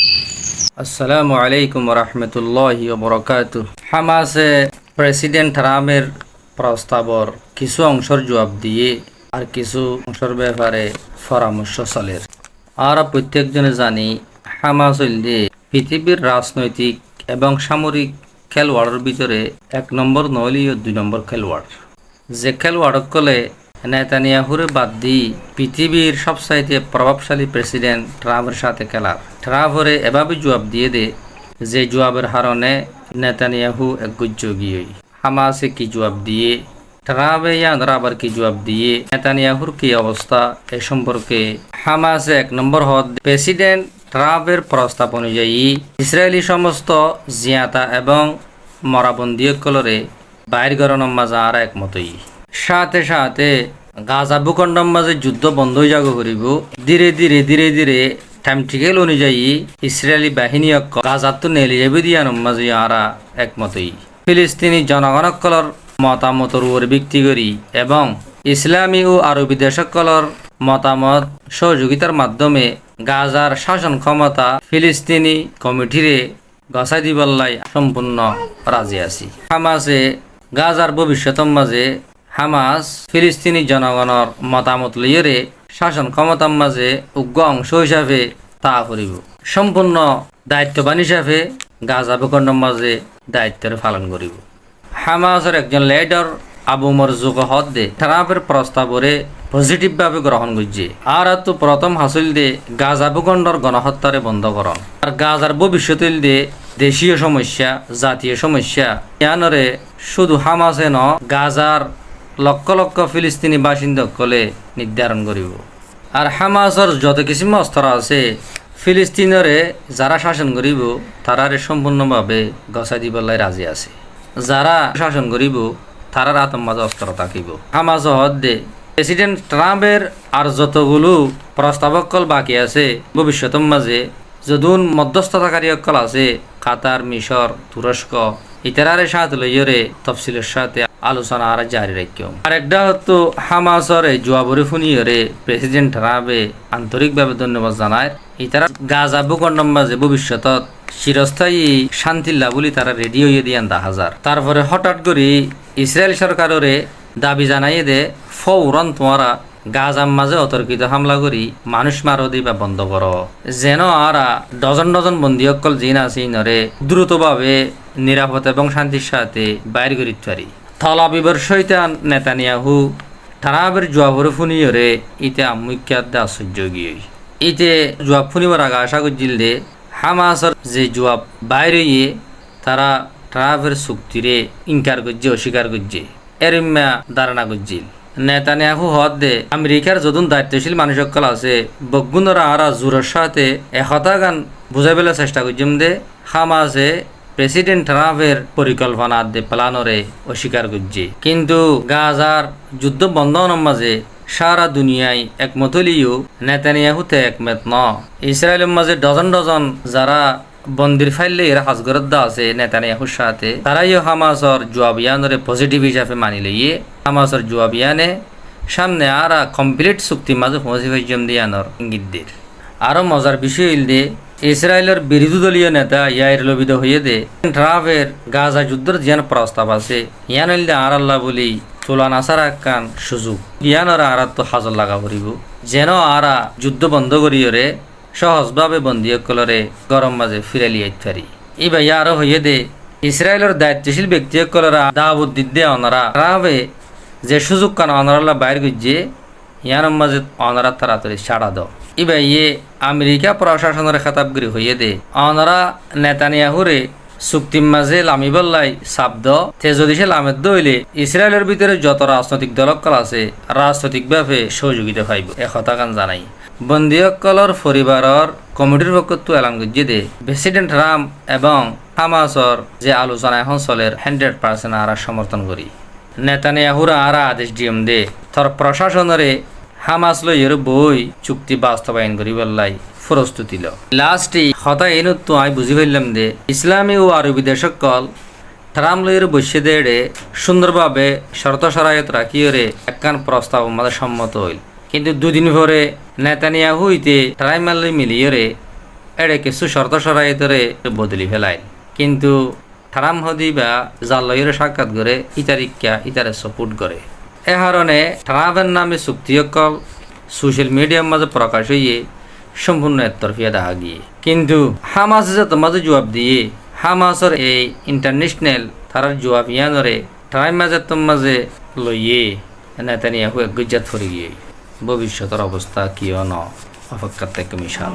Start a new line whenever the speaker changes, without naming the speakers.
আসসালামু আলাইকুম রহমতুল্লাহি বরকাতু। হামাসে প্রেসিডেন্ট ট্রাম্পের প্রস্তাবর কিছু অংশের জবাব দিয়ে আর কিছু অংশের ব্যাপারে পরামর্শ চলের। আর প্রত্যেকজনে জানি হামাস হইলে পৃথিবীর রাজনৈতিক এবং সামরিক খেলোয়াড়ের ভিতরে 1 নম্বর নইলেও 2 নম্বর খেলোয়াড়। যে খেলোয়াড়ক কলে নেতানিয়াহুরে বাদ দি পৃথিবীর সবচাইতে প্রভাবশালী প্রেসিডেন্ট ট্রাম্পের সাথে খেলার। ট্রাম্পরে এভাবে জবাব দিয়ে দে যে জবাবের হারণে নেতানিয়াহু একগুজ্জ গিয়ে হামাসে কি জবাব দিয়ে, ট্রাম্পে ইয়ানরা আবার কি জবাব দিয়ে, নেতানিয়াহুর কি অবস্থা এ সম্পর্কে হামাসে 1 নম্বর হদ প্রেসিডেন্ট ট্রাম্পের প্রস্তাব অনুযায়ী ইসরায়েলি সমস্ত জিয়াতা এবং মরাবন্দীয়কলরে বাইর গরণের মাঝে আর একমতই। সাথে সাথে গাজা ভূখণ্ডের মাঝে যুদ্ধ বন্ধ হয়ে যাব করিব। ধীরে ধীরে ধীরে ধীরে টাইম টিকেল অনুযায়ী ইসরায়েলি বাহিনী গাজার তো নেলি যাবে দিয়ানোর মাঝে আরা একমতই। ফিলিস্তিনি জনগণসকলের মতামতের উপর ভিত্তি করি এবং ইসলামী ও আরবি দেশসকলের মতামত সহযোগিতার মাধ্যমে গাজার শাসন ক্ষমতা ফিলিস্তিনি কমিটিরে গছাই দিবল্লাই সম্পূর্ণ রাজি আছি। হামাসে গাজার ভবিষ্যতের মাঝে হামাস ফিলিস্তিনি জনগণের মতামত লইরে শাসন ক্ষমতার মাঝে উগ্র অংশ হিসাবে তা করিব। সম্পূর্ণ দায়িত্ববান হিসাবে গাজা ভূখণ্ডের মাঝে দায়িত্বের পালন করিব। হামাসের একজন লিডার আবু মরজুক হদ্দে ট্রাম্পের প্রস্তাবরে পজিটিভভাবে গ্রহণ করছে। আর তো প্রথম হাসিল দে গাজা ভূখণ্ডর গণহত্যারে বন্ধ করণ আর গাজার ভবিষ্যৎ দে দেশীয় সমস্যা জাতীয় সমস্যা ইয়ানরে শুধু হামাসে ন গাজার লক্ষ লক্ষ ফিলিস্তিনি বাসিন্দকলে নির্ধারণ করিব। আর হামাসর যত কিছু অস্ত্র আছে ফিলিস্তিনরে যারা শাসন করিব তারারে সম্পূর্ণভাবে গছাই দিবলাই রাজি আছে। যারা শাসন করিব তারার আতঙ্কবাদ অস্ত্র থাকিব। হামাস হদ্দে প্রেসিডেন্ট ট্রাম্পের আর যতগুলো প্রস্তাবকল বাকি আছে ভবিষ্যতের মাঝে যদুন মধ্যস্থতাকারী অকল আছে কাতার, মিশর, তুরস্ক ইতারারে সাথে লইরে তফসিলের সাথে আলোচনা আর জারি রাখিও। আরেকটা হতো হামাসর এই জবাবরে শুনিয়রে প্রেসিডেন্ট ট্রাম্পে আন্তরিকভাবে ধন্যবাদ জানায়। ইতারা গাজা ভূখণ্ডের মাঝে ভবিষ্যতত চিরস্থায়ী শান্তি লাভ বলি তারা রেডি হইয়ে দিয়ান 10,000। তারপরে হঠাৎ করে ইসরায়েল সরকারের দাবি জানাইয়ে দে ফৌরন তোমারা গাজার মাঝে অতর্কিত হামলা করি মানুষ মারো দিবা বন্ধ করো, যেন আরা ডজন ডজন বন্দী অকল জিন আছে ইনরে দ্রুতভাবে নিরাপদ এবং শান্তির সাথে বাইর করিতে পারি। থলাবিবর শৈতান নেতানিয়াহু ট্রাম্পের জবাবরে ফুনিয়রে ইতে আমুখ্যাত আশ্চর্য গিয়ে ইতে জবাব ফুনিবার আগে আশা করছিল দে হামাসর যে জবাব বাইরে ইয়ে তারা ট্রাম্পের চুক্তিরে ইনকার করছে, অস্বীকার করছে, এরিম্যা ধারণা করছিল। নেতানিয়াহু হদ দে আমেরিকার যদুন দায়িত্বশীল মানুষ সকল আছে বগুনরা আরা জোরের সাথে একতা গান বুঝাই পেলার চেষ্টা করছিম দে হামাসে প্রেসিডেন্ট ট্রাম্পের পরিকল্পনা দে প্লানরে অস্বীকার করছে। কিন্তু গাজার যুদ্ধ বন্ধ হওয়ার মাঝে সারা দুনিয়ায় একমত হলেও নেতানিয়াহুতে একমত ন। ইসরায়েলের মাঝে ডজন ডজন যারা বন্দির ফাইলে এরা হাজগরত দা আছে নেতানিয়াহুর সাথে তারাইও হামাসর জবাবিয়ানরে পজিটিভ হিসাবে মানি লইয়ে হামাসর জবাবিয়ানে সামনে আরা কমপ্লিট চুক্তি মাঝে পৌঁছে পর্যম দিয়ানোর ইঙ্গিত দের। আরো মজার বিষয় হইল দে ইসরায়েলের বিরোধী দলীয় নেতা ইয়াইর লবিদ হইয়ে দে ট্রাম্পের গাজা যুদ্ধের যেন প্রস্তাব আছে ইয়ান হইল দে আর আল্লাহ বলি তোলা নাসার একখান সুযোগ ইয়ানরা আরা তো হাজর লাগা করিব যেন আরা যুদ্ধ বন্ধ করিয়রে সহজভাবে বন্দীসকলরে গরম মাঝে ফিরালিয়ে পারি। এবার আরো হইয়ে দে ইসরায়েলের দায়িত্বশীল ব্যক্তিসকলরা দাবুদ দিতে অনারা ট্রাম্পে যে সুযোগ কান অনারাল্লাহ বাইর করছে ইয়ার মাঝে অনারা তাড়াতাড়ি ছাড়া দাও। এবার আমেরিকা প্রশাসনের খেতাবগিরি হইয়ে দে অনারা নেতানিয়াহুরে চুক্তির মাঝে লামিবল্লাই শব্দ তে যদি সে লামের দইলে ইসরায়েলের ভিতরে যত রাজনৈতিক দলকল আছে রাজনৈতিকভাবে সহযোগিতা পাইব একথা গান জানাই। বন্দীসকলর পরিবারের কমিটির পক্ষ এলান করছে দে প্রেসিডেন্ট ট্রাম্প এবং হামাসর যে আলোচনা এখন চলের 100% আরা সমর্থন করি। নেতানিয়াহুরা আরা আদেশ দিম দে থর প্রশাসনরে হামাস লইয়ের বই চুক্তি বাস্তবায়ন করি বললাই প্রস্তুতি ল। লাস্টে হতা এই তো আমি বুঝি ফেললাম দে ইসলামী ও আরবি দেশকল ট্রাম্প লইয়ের বসে দেড়ে সুন্দরভাবে শর্ত সরায়ত রাখিয়ে একখান প্রস্তাব আমাদের সম্মত হইল। কিন্তু দুদিন পরে নেতানিয়াহু হইতে ট্রাইমাল মিলিয়ে এড়ে কিছু শর্ত সরাইতরে বদলি ফেলাইন কিন্তু থারাম হদি বা জালয়ের সাক্ষাৎ করে ইতারে সাপোর্ট করে এ কারণে ট্রাম্পের নামে চুক্তিসকল সোশ্যাল মিডিয়ার মাঝে প্রকাশ হইয়ে সম্পূর্ণ একতরফিয়া দেখা গিয়ে কিন্তু হামাস যে তোমাদের জবাব দিয়ে হামাসের এই ইন্টারন্যাশনাল তার জবাব ইয়ানরে ট্রাইম মাঝে মাঝে লইয়ে নেতানিয়াহু এক গুজ্জাত ফরি গিয়ে ভবিষ্যতের অবস্থা কিয় ন অপেক্ষা থেকে মিশাল